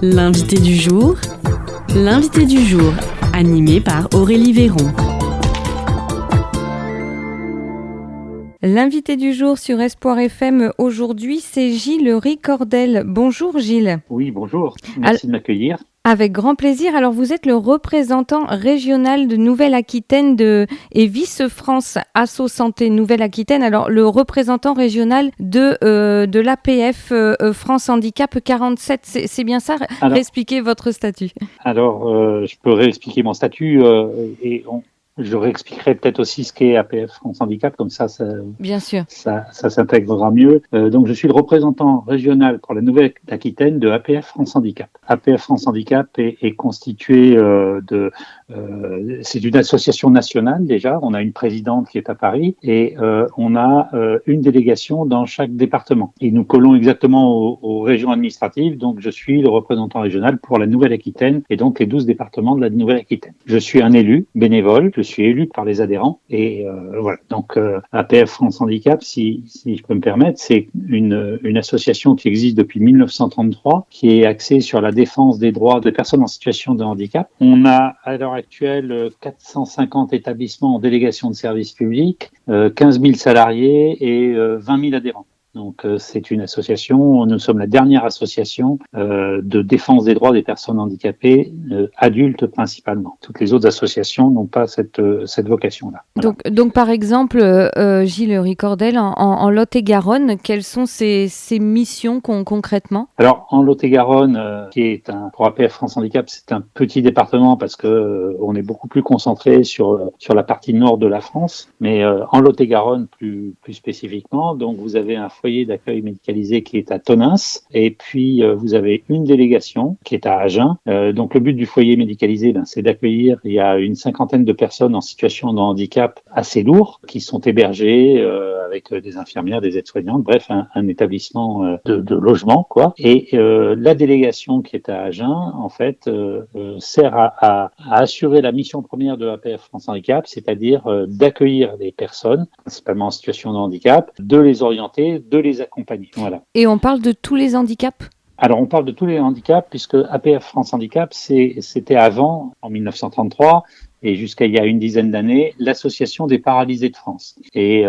L'invité du jour, animé par Aurélie Véron. L'invité du jour sur Espoir FM aujourd'hui, c'est Gilles Ricordel. Bonjour Gilles. Oui, bonjour. Merci de m'accueillir. Avec grand plaisir. Alors vous êtes le représentant régional de Nouvelle-Aquitaine et Vice France Asso Santé Nouvelle-Aquitaine. Alors le représentant régional de l'APF France Handicap 47, c'est bien ça? Réexpliquez votre statut. Alors, je peux réexpliquer mon statut je réexpliquerai peut-être aussi ce qu'est APF France Handicap, comme ça bien sûr. Ça s'intégrera mieux. Donc, je suis le représentant régional pour la Nouvelle-Aquitaine de APF France Handicap. APF France Handicap est constitué c'est une association nationale déjà. On a une présidente qui est à Paris et on a une délégation dans chaque département. Et nous collons exactement aux régions administratives. Donc, je suis le représentant régional pour la Nouvelle-Aquitaine et donc les 12 départements de la Nouvelle-Aquitaine. Je suis un élu bénévole. Je suis élu par les adhérents et voilà. Donc APF France Handicap, si je peux me permettre, c'est une association qui existe depuis 1933, qui est axée sur la défense des droits des personnes en situation de handicap. On a à l'heure actuelle 450 établissements en délégation de services publics, 15 000 salariés et 20 000 adhérents. Donc c'est une association, nous sommes la dernière association de défense des droits des personnes handicapées, adultes principalement. Toutes les autres associations n'ont pas cette vocation-là. Voilà. Donc par exemple, Gilles Ricordel, en Lot-et-Garonne, quelles sont ces missions concrètement? Alors en Lot-et-Garonne, qui est pour APF France Handicap, c'est un petit département parce que on est beaucoup plus concentré sur la partie nord de la France, mais en Lot-et-Garonne plus spécifiquement, donc vous avez un foyer d'accueil médicalisé qui est à Tonins et puis vous avez une délégation qui est à Agen. Donc le but du foyer médicalisé, c'est d'accueillir, il y a une 50aine de personnes en situation de handicap assez lourd qui sont hébergées avec des infirmières, des aides-soignantes, bref un établissement de logement quoi. Et la délégation qui est à Agen en fait sert à assurer la mission première de APF France Handicap, c'est-à-dire d'accueillir des personnes principalement en situation de handicap, de les orienter, de les accompagner. Voilà. Et on parle de tous les handicaps ? Alors, on parle de tous les handicaps puisque APF France Handicap, c'était avant, en 1933, et jusqu'à il y a une dizaine d'années, l'Association des paralysés de France. Et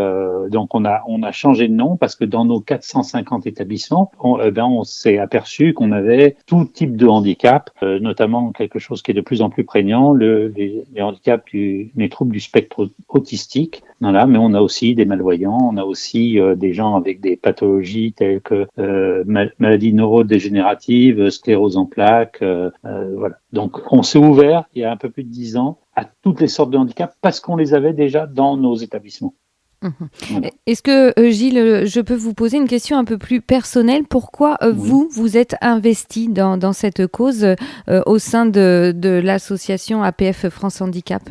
donc, on a changé de nom parce que dans nos 450 établissements, on s'est aperçu qu'on avait tout type de handicap, notamment quelque chose qui est de plus en plus prégnant, les handicaps les troubles du spectre autistique. Voilà, mais on a aussi des malvoyants, on a aussi des gens avec des pathologies telles que maladies neurodégénératives, sclérose en plaques, voilà. Donc, on s'est ouvert il y a un peu plus de 10 ans à toutes les sortes de handicaps parce qu'on les avait déjà dans nos établissements. Voilà. Est-ce que, Gilles, je peux vous poser une question un peu plus personnelle? Pourquoi vous êtes investi dans cette cause au sein de l'association APF France Handicap?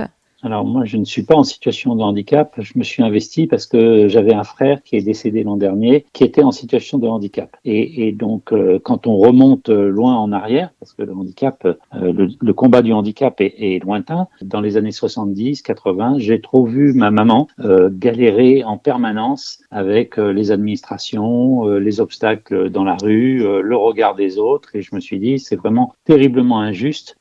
Alors moi, je ne suis pas en situation de handicap. Je me suis investi parce que j'avais un frère qui est décédé l'an dernier, qui était en situation de handicap. Et donc, quand on remonte loin en arrière, parce que le handicap, le combat du handicap est lointain, dans les années 70, 80, j'ai trop vu ma maman galérer en permanence avec les administrations, les obstacles dans la rue, le regard des autres. Et je me suis dit, c'est vraiment terriblement injuste.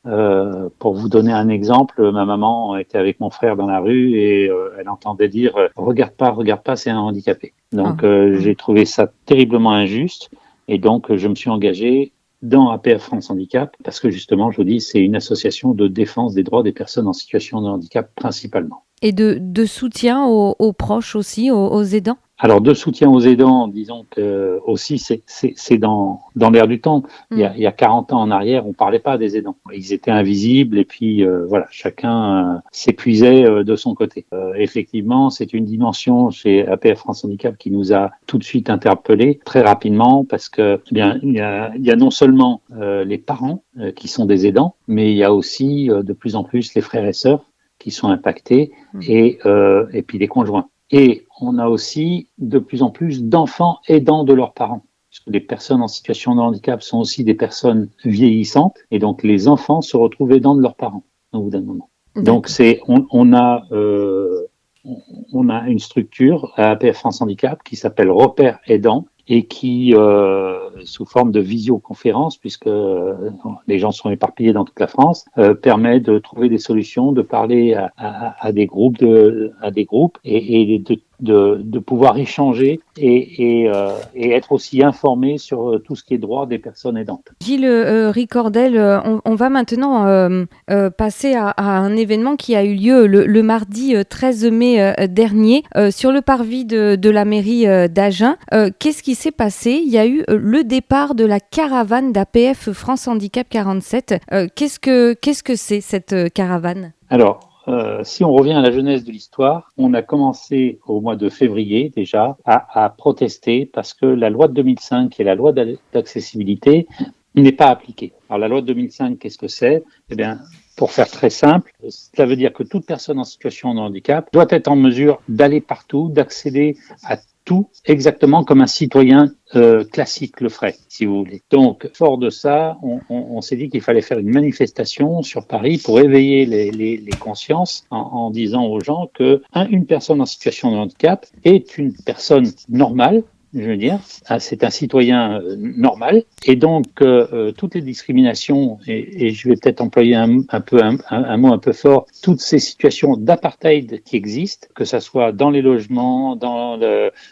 Pour vous donner un exemple, ma maman était avec mon frère dans la rue et elle entendait dire regarde pas, c'est un handicapé. Donc j'ai trouvé ça terriblement injuste et donc je me suis engagé dans APF France Handicap parce que justement, je vous dis, c'est une association de défense des droits des personnes en situation de handicap principalement. Et de soutien aux proches aussi, aux aidants? Alors, de soutien aux aidants, disons que aussi, c'est dans l'air du temps. Il y a 40 ans en arrière, on parlait pas des aidants. Ils étaient invisibles et puis, voilà, chacun s'épuisait de son côté. Effectivement, c'est une dimension chez APF France Handicap qui nous a tout de suite interpellés très rapidement parce que, il y a non seulement les parents qui sont des aidants, mais il y a aussi de plus en plus les frères et sœurs qui sont impactés et puis les conjoints. Et on a aussi de plus en plus d'enfants aidants de leurs parents. Parce que les personnes en situation de handicap sont aussi des personnes vieillissantes. Et donc, les enfants se retrouvent aidants de leurs parents au bout d'un moment. Donc, on a une structure à APF France Handicap qui s'appelle Repère Aidant et qui, sous forme de visioconférence, puisque les gens sont éparpillés dans toute la France, permet de trouver des solutions, de parler à des groupes, et de pouvoir échanger et être aussi informé sur tout ce qui est droit des personnes aidantes. Gilles Ricordel, on va maintenant passer à un événement qui a eu lieu le mardi 13 mai dernier sur le parvis de la mairie d'Agen. Qu'est-ce qui s'est passé ? Il y a eu le départ de la caravane d'APF France Handicap 47. Qu'est-ce que c'est cette caravane ? Alors, si on revient à la genèse de l'histoire, on a commencé au mois de février déjà à protester parce que la loi de 2005, qui est la loi d'accessibilité, n'est pas appliquée. Alors la loi de 2005, qu'est-ce que c'est ? Eh bien, pour faire très simple, cela veut dire que toute personne en situation de handicap doit être en mesure d'aller partout, d'accéder à tout exactement comme un citoyen classique le ferait, si vous voulez. Donc, fort de ça, on s'est dit qu'il fallait faire une manifestation sur Paris pour éveiller les consciences en disant aux gens que une personne en situation de handicap est une personne normale. Je veux dire, c'est un citoyen normal, et donc toutes les discriminations, et je vais peut-être employer un mot un peu fort, toutes ces situations d'apartheid qui existent, que ça soit dans les logements, dans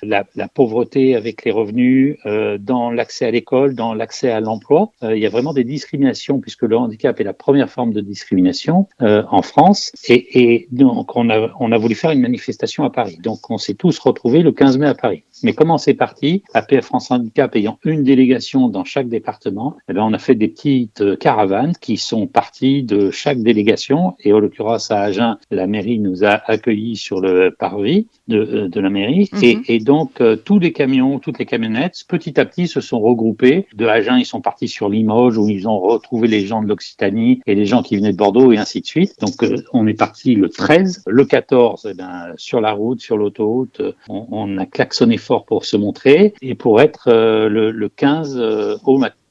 la pauvreté avec les revenus, dans l'accès à l'école, dans l'accès à l'emploi, il y a vraiment des discriminations puisque le handicap est la première forme de discrimination en France, et donc on a voulu faire une manifestation à Paris. Donc on s'est tous retrouvés le 15 mai à Paris. Mais comment c'est parti ? APF France Handicap ayant une délégation dans chaque département, eh bien on a fait des petites caravanes qui sont parties de chaque délégation, et en l'occurrence à Agen, la mairie nous a accueillis sur le parvis de la mairie, et donc tous les camions, toutes les camionnettes, petit à petit se sont regroupés. De Agen, ils sont partis sur Limoges où ils ont retrouvé les gens de l'Occitanie et les gens qui venaient de Bordeaux, et ainsi de suite. Donc on est parti le 13, le 14, eh bien, sur la route, sur l'autoroute, on a klaxonné fort pour se montrer, et pour être le 15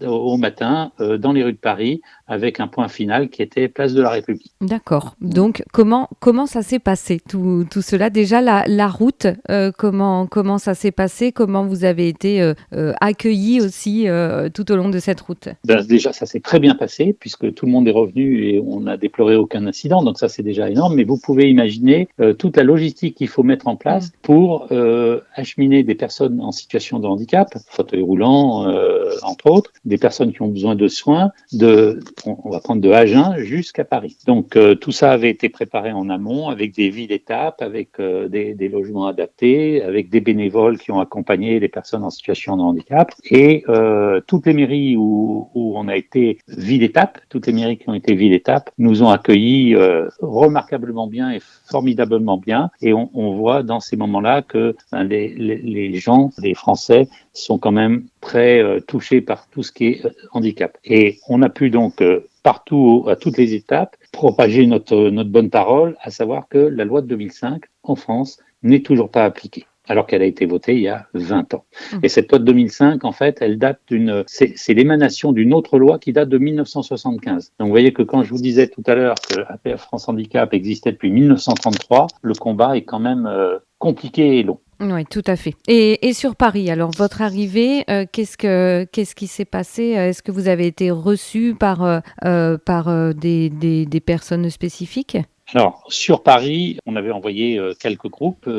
au matin dans les rues de Paris, avec un point final qui était place de la République. D'accord. Donc comment ça s'est passé tout cela ? Déjà la route, comment ça s'est passé ? Comment vous avez été accueillis aussi tout au long de cette route ? Déjà, ça s'est très bien passé puisque tout le monde est revenu et on n'a déploré aucun incident, donc ça c'est déjà énorme. Mais vous pouvez imaginer toute la logistique qu'il faut mettre en place pour acheminer des personnes en situation de handicap, fauteuil roulant entre autres, des personnes qui ont besoin de soins, on va prendre de Agen jusqu'à Paris. Donc tout ça avait été préparé en amont avec des villes étapes, avec des logements adaptés, avec des bénévoles qui ont accompagné les personnes en situation de handicap, et toutes les mairies où on a été ville étape, toutes les mairies qui ont été ville étape nous ont accueillis remarquablement bien et formidablement bien, et on voit dans ces moments-là que les gens, les Français sont quand même très touchés par tout ce qui est handicap. Et on a pu donc partout, à toutes les étapes, propager notre bonne parole, à savoir que la loi de 2005 en France n'est toujours pas appliquée, alors qu'elle a été votée il y a 20 ans. Et cette loi de 2005, en fait, elle date c'est l'émanation d'une autre loi qui date de 1975. Donc vous voyez que quand je vous disais tout à l'heure que APF France Handicap existait depuis 1933, le combat est quand même compliqué et long. Oui, tout à fait. Et sur Paris, alors votre arrivée, qu'est-ce qui s'est passé ? Est-ce que vous avez été reçu par des personnes spécifiques ? Alors, sur Paris, on avait envoyé quelques groupes,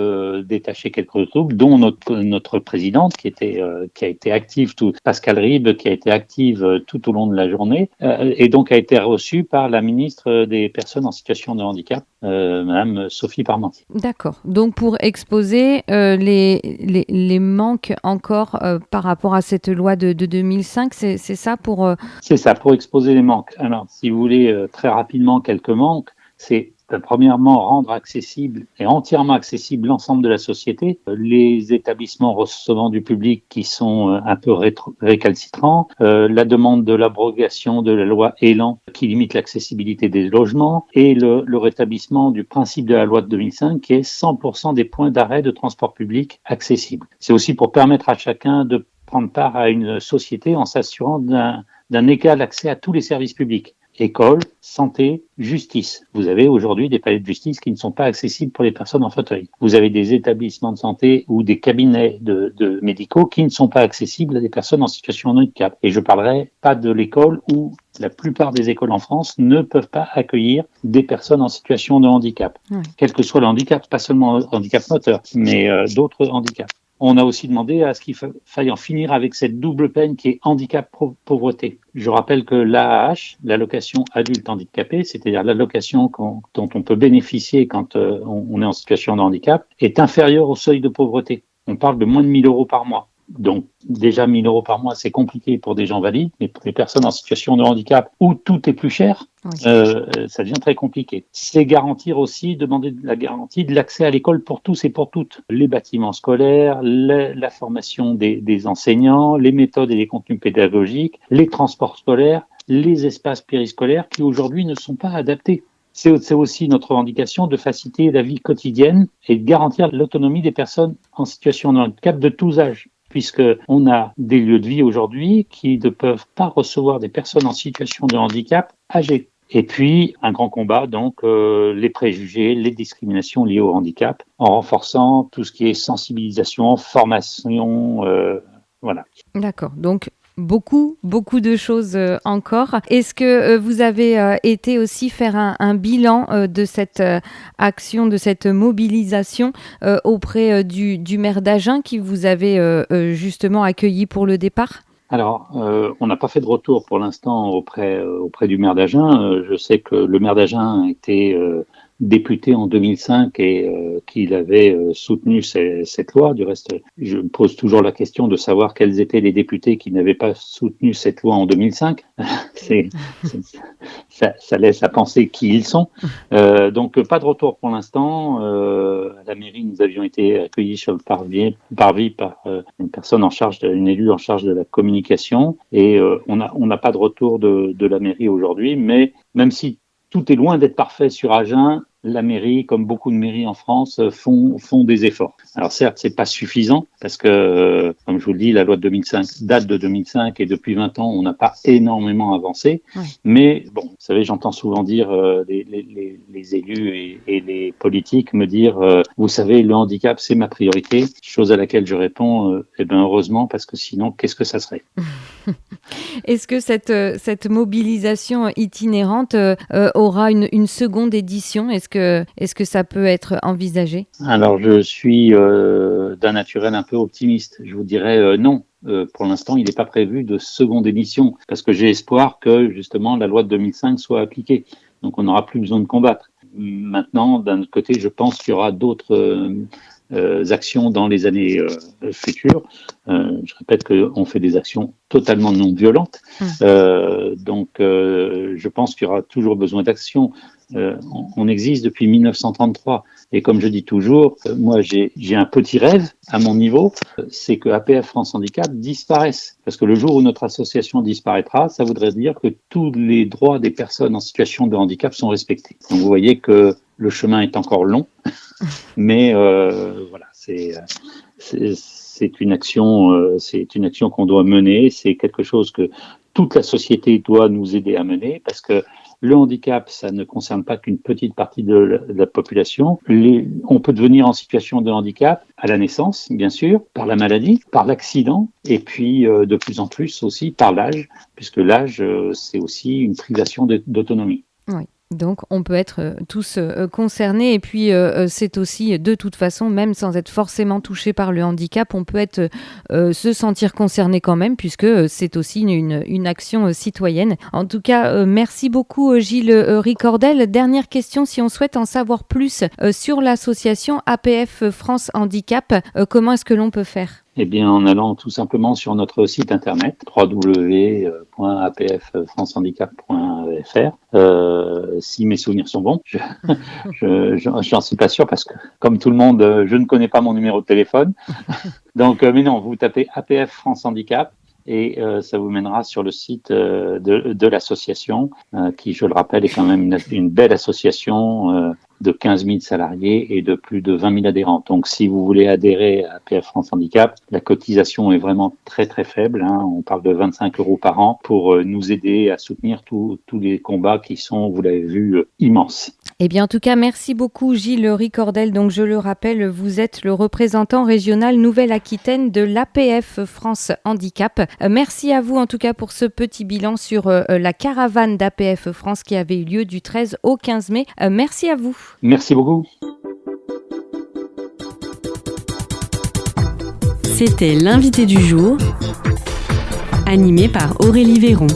détaché quelques groupes, dont notre présidente qui a été active, Pascal Ribes, qui a été active tout au long de la journée, et donc a été reçue par la ministre des Personnes en situation de handicap, Madame Sophie Parmentier. D'accord. Donc pour exposer les manques encore par rapport à cette loi de 2005, c'est ça pour... C'est ça, pour exposer les manques. Alors, si vous voulez très rapidement quelques manques, c'est premièrement rendre accessible et entièrement accessible l'ensemble de la société, les établissements recevant du public qui sont un peu récalcitrants, la demande de l'abrogation de la loi Elan qui limite l'accessibilité des logements, et le rétablissement du principe de la loi de 2005 qui est 100% des points d'arrêt de transport public accessibles. C'est aussi pour permettre à chacun de prendre part à une société en s'assurant d'un égal accès à tous les services publics. école, santé, justice. Vous avez aujourd'hui des palais de justice qui ne sont pas accessibles pour les personnes en fauteuil. Vous avez des établissements de santé ou des cabinets de médicaux qui ne sont pas accessibles à des personnes en situation de handicap. Et je parlerai pas de l'école où la plupart des écoles en France ne peuvent pas accueillir des personnes en situation de handicap, quel que soit le handicap, pas seulement le handicap moteur, mais d'autres handicaps. On a aussi demandé à ce qu'il faille en finir avec cette double peine qui est handicap-pauvreté. Je rappelle que l'AAH, l'allocation adulte handicapé, c'est-à-dire l'allocation dont on peut bénéficier quand on est en situation de handicap, est inférieure au seuil de pauvreté. On parle de moins de 1 000 euros par mois. Donc, déjà 1 000 euros par mois, c'est compliqué pour des gens valides, mais pour les personnes en situation de handicap où tout est plus cher, ça devient très compliqué. C'est garantir aussi, demander la garantie de l'accès à l'école pour tous et pour toutes. Les bâtiments scolaires, la formation des enseignants, les méthodes et les contenus pédagogiques, les transports scolaires, les espaces périscolaires qui aujourd'hui ne sont pas adaptés. C'est aussi notre revendication de faciliter la vie quotidienne et de garantir l'autonomie des personnes en situation de handicap de tous âges, puisqu'on a des lieux de vie aujourd'hui qui ne peuvent pas recevoir des personnes en situation de handicap âgées. Et puis, un grand combat, donc, les préjugés, les discriminations liées au handicap, en renforçant tout ce qui est sensibilisation, formation, voilà. D'accord, donc beaucoup de choses encore. Est-ce que vous avez été aussi faire un bilan de cette action, de cette mobilisation auprès du maire d'Agen qui vous avait justement accueilli pour le départ ? Alors, on n'a pas fait de retour pour l'instant auprès du maire d'Agen. Je sais que le maire d'Agen a été député en 2005 et qu'il avait soutenu cette loi. Du reste, je me pose toujours la question de savoir quels étaient les députés qui n'avaient pas soutenu cette loi en 2005. Ça laisse à penser qui ils sont. Donc, pas de retour pour l'instant. À la mairie, nous avions été accueillis sur le parvis par une personne une élue en charge de la communication. Et on n'a pas de retour de la mairie aujourd'hui, mais même si tout est loin d'être parfait sur Agen, la mairie, comme beaucoup de mairies en France, font des efforts. Alors certes, c'est pas suffisant parce que, comme je vous le dis, la loi de 2005 date de 2005 et depuis 20 ans, on n'a pas énormément avancé. Oui. Mais bon, vous savez, j'entends souvent dire les élus et les politiques me dire, vous savez, le handicap, c'est ma priorité. Chose à laquelle je réponds, heureusement, parce que sinon, qu'est-ce que ça serait ? Est-ce que cette mobilisation itinérante aura une seconde édition ? Est-ce que ça peut être envisagé ? Alors, je suis d'un naturel un peu optimiste. Je vous dirais non. Pour l'instant, il n'est pas prévu de seconde édition parce que j'ai espoir que, justement, la loi de 2005 soit appliquée. Donc, on n'aura plus besoin de combattre. Maintenant, d'un autre côté, je pense qu'il y aura d'autres actions dans les années futures. Je répète qu'on fait des actions totalement non violentes. Donc, je pense qu'il y aura toujours besoin d'actions. On existe depuis 1933 et comme je dis toujours, moi j'ai un petit rêve à mon niveau, c'est que APF France Handicap disparaisse. Parce que le jour où notre association disparaîtra, ça voudrait dire que tous les droits des personnes en situation de handicap sont respectés. Donc vous voyez que le chemin est encore long, mais voilà, c'est une action qu'on doit mener, c'est quelque chose que toute la société doit nous aider à mener parce que le handicap, ça ne concerne pas qu'une petite partie de la population. On peut devenir en situation de handicap à la naissance, bien sûr, par la maladie, par l'accident, et puis de plus en plus aussi par l'âge, puisque l'âge, c'est aussi une privation d'autonomie. Oui. Donc, on peut être tous concernés et puis c'est aussi de toute façon, même sans être forcément touché par le handicap, on peut être se sentir concerné quand même puisque c'est aussi une action citoyenne. En tout cas, merci beaucoup Gilles Ricordel. Dernière question, si on souhaite en savoir plus sur l'association APF France Handicap, comment est-ce que l'on peut faire ? Eh bien, en allant tout simplement sur notre site internet www.apffrancehandicap.fr. Si mes souvenirs sont bons, j'en suis pas sûr parce que, comme tout le monde, je ne connais pas mon numéro de téléphone. Donc, mais non, vous tapez APF France Handicap et ça vous mènera sur le site de l'association, qui, je le rappelle, est quand même une belle association de 15 000 salariés et de plus de 20 000 adhérents. Donc, si vous voulez adhérer à APF France Handicap, la cotisation est vraiment très très faible. On parle de 25 € par an pour nous aider à soutenir tous les combats qui sont, vous l'avez vu, immenses. Eh bien, en tout cas, merci beaucoup Gilles Ricordel. Donc, je le rappelle, vous êtes le représentant régional Nouvelle-Aquitaine de l'APF France Handicap. Merci à vous, en tout cas, pour ce petit bilan sur la caravane d'APF France qui avait eu lieu du 13 au 15 mai. Merci à vous. Merci beaucoup. C'était l'invité du jour, animé par Aurélie Véron.